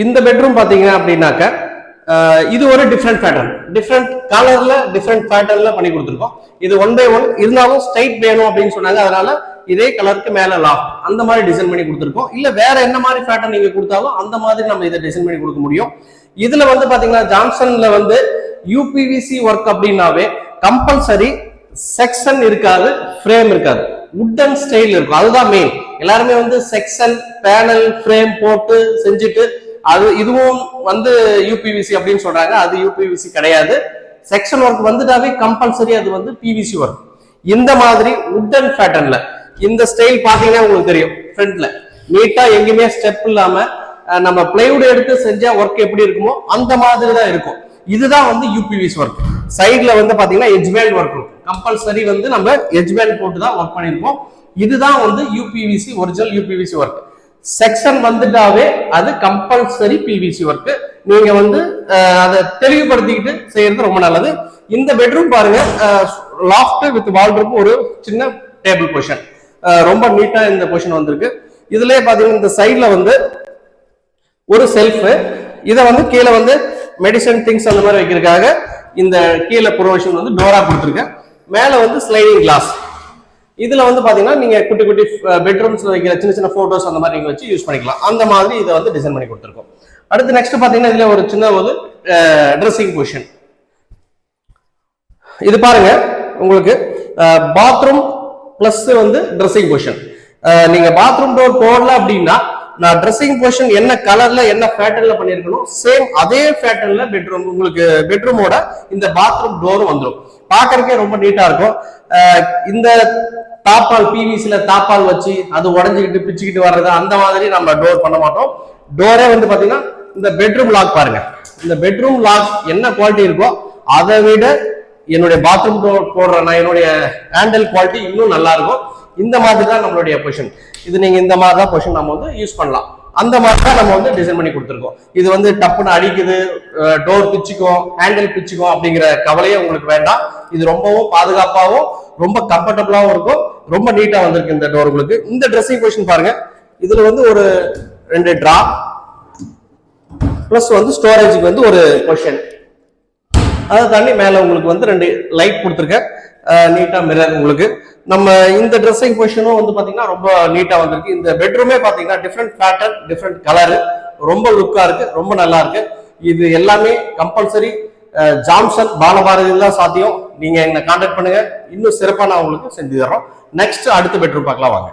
இந்த பெட்ரூம் பாத்தீங்க அப்படின்னாக்க இது ஒரு டிஃப்ரெண்ட் பேட்டர்ன், டிஃப்ரெண்ட் கலர்ல டிஃப்ரெண்ட் பேட்டர்ன்ல பண்ணி கொடுத்துருக்கோம். இது 1 by 1 இருந்தாலும் ஸ்ட்ரைட் வேணும் அப்படின்னு சொன்னாங்க, அதனால இதே கலருக்கு மேல லாஃப்ட் அந்த மாதிரி டிசைன் பண்ணி கொடுத்துருக்கோம். இல்ல வேற என்ன மாதிரி பேட்டர்ன் நீங்க கொடுத்தாலும் அந்த மாதிரி நம்ம இதை டிசைன் பண்ணி கொடுக்க முடியும். இதுல வந்து பாத்தீங்கன்னா ஜான்சன்ல வந்து யூபிவிசி ஒர்க் அப்படின்னாவே கம்பல்சரி செக்ஷன் இருக்காது, ஃப்ரேம் இருக்காது, வுட்டன் ஸ்டைல் இருக்கும். அதுதான் மெயின். எல்லாருமே வந்து செக்ஷன் பேனல் ஃப்ரேம் போட்டு செஞ்சுட்டு அது இதுவும் வந்து யூபிவிசி அப்படின்னு சொல்றாங்க. அது யூபிவிசி கிடையாது. செக்ஷன் ஒர்க் வந்துட்டாவே கம்பல்சரி அது வந்து பிவிசி ஒர்க். இந்த மாதிரி வுட்டன் பேட்டர்ன்ல இந்த ஸ்டைல் பாத்தீங்கன்னா உங்களுக்கு தெரியும். ஃப்ரண்ட்ல நீட்டா எங்கேயுமே ஸ்டெப் இல்லாம நம்ம பிளைவுட் எடுத்து செஞ்சா ஒர்க் எப்படி இருக்குமோ அந்த மாதிரி தான் இருக்கும். இதுதான் வந்து யூபிவிசி ஒர்க். சைட்ல வந்து பாத்தீங்கன்னா எட்ஜ்பேண்ட் ஒர்க் இருக்கும். கம்பல்சரி வந்து நம்ம எட்ஜ்பேண்ட் போட்டு தான் ஒர்க் பண்ணிருப்போம். இதுதான் வந்து UPVC original UPVC work. Section வந்துட்டாவே அது கம்பல்சரி பிவிசி ஒர்க். நீங்க வந்து அதை தெளிவுபடுத்திக்கிட்டு செய்யறது ரொம்ப நல்லது. இந்த பெட்ரூம் பாருங்க, லாஃப்ட் வித் வால்ட்ரோப், ஒரு சின்ன டேபிள் பொசிஷன், ரொம்ப நீட்டா இந்த பொசிஷன் வந்திருக்கு. இதுலயே பாத்தீங்கன்னா இந்த சைட்ல வந்து ஒரு செல்ஃப், இதை வந்து கீழே வந்து மெடிசன் திங்ஸ் அந்த மாதிரி வைக்கிறதுக்காக இந்த கீழே ப்ரொவிஷன் வந்து டோரா கொடுத்துருக்கேன். மேல வந்து ஸ்லைடிங் கிளாஸ். இதுல வந்து பாத்தீங்கன்னா நீங்க குட்டி குட்டி பெட்ரூம்ஸ்ல வைக்கிற சின்ன சின்ன போட்டோஸ் அந்த மாதிரி நீங்க வச்சு யூஸ் பண்ணிக்கலாம். அந்த மாதிரி இதை வந்து டிசைன் பண்ணி கொடுத்துருக்கோம். அடுத்து நெக்ஸ்ட் பாத்தீங்கன்னா இதுல ஒரு சின்ன ஒரு ட்ரெஸ்ஸிங் பொசிஷன். இது பாருங்க, உங்களுக்கு பாத்ரூம் பிளஸ் வந்து ட்ரெஸ்ஸிங் பொசிஷன். நீங்க பாத்ரூம் டோர் போடல அப்படின்னா நான் ட்ரெஸ்ஸிங் பொசிஷன் என்ன கலர்ல என்ன பேட்டர்ன்ல பண்ணிருக்கணும், சேம் அதே பேட்டர்ன்ல பெட்ரூம் உங்களுக்கு பெட்ரூமோட இந்த பாத்ரூம் டோரும் வந்துடும். பாக்குறதுக்கே ரொம்ப நீட்டா இருக்கும். இந்த தாப்பால் பிவிசில தாப்பால் வச்சு அது உடஞ்சிக்கிட்டு பிச்சுக்கிட்டு வர்றது அந்த மாதிரி நம்ம டோர் பண்ண மாட்டோம். டோரே வந்து பாத்தீங்கன்னா இந்த பெட்ரூம் லாக் பாருங்க, இந்த பெட்ரூம் லாக் என்ன குவாலிட்டி இருக்கோ அதை விட என்னுடைய பாத்ரூம் டோர் போடுற நான் என்னுடைய ஹேண்டில் குவாலிட்டி இன்னும் நல்லா இருக்கும். இந்த மாதிரி தான் நம்மளுடைய பொசிஷன். இது நீங்க இந்த மாதிரி தான் பொசிஷன் நம்ம வந்து யூஸ் பண்ணலாம். அந்த மாதிரி தான் நம்ம வந்து டிசைன் பண்ணி கொடுத்துருக்கோம். இது வந்து டப்புன்னு அடிக்குது, டோர் பிச்சுக்கும், ஹேண்டில் பிச்சுக்கும் அப்படிங்கிற கவலையே உங்களுக்கு வேண்டாம். இது ரொம்பவும் பாதுகாப்பாகவும் ரொம்ப கம்ஃபர்டபுளாகவும் இருக்கும். ரொம்ப நீட்டா வந்திருக்கு இந்த டோர். உங்களுக்கு இந்த ட்ரெஸ்ஸிங் பொசிஷன் பாருங்க, இதுல வந்து ஒரு 2 டிரா பிளஸ் வந்து ஸ்டோரேஜுக்கு வந்து ஒரு பொசிஷன். அதை தாண்டி மேல உங்களுக்கு வந்து 2 லைட் கொடுத்துருக்கேன், நீட்டா மிரர். உங்களுக்கு நம்ம இந்த ட்ரெஸ்ஸிங் பொசிஷனும் வந்து பாத்தீங்கன்னா ரொம்ப நீட்டா வந்திருக்கு. இந்த பெட்ரூமே பாத்தீங்கன்னா டிஃப்ரெண்ட் பேட்டர்ன், டிஃப்ரெண்ட் கலரு, ரொம்ப லுக்கா இருக்கு, ரொம்ப நல்லா இருக்கு. இது எல்லாமே கம்பல்சரி ஜான்சன் பாலபாரதியில் தான் சாத்தியம். நீங்க என்ன கான்டாக்ட் பண்ணுங்க, இன்னும் சிறப்பா நான் உங்களுக்கு செஞ்சு தர்றோம். நெக்ஸ்ட் அடுத்த பெட்ரூம் பார்க்கலாம் வாங்க.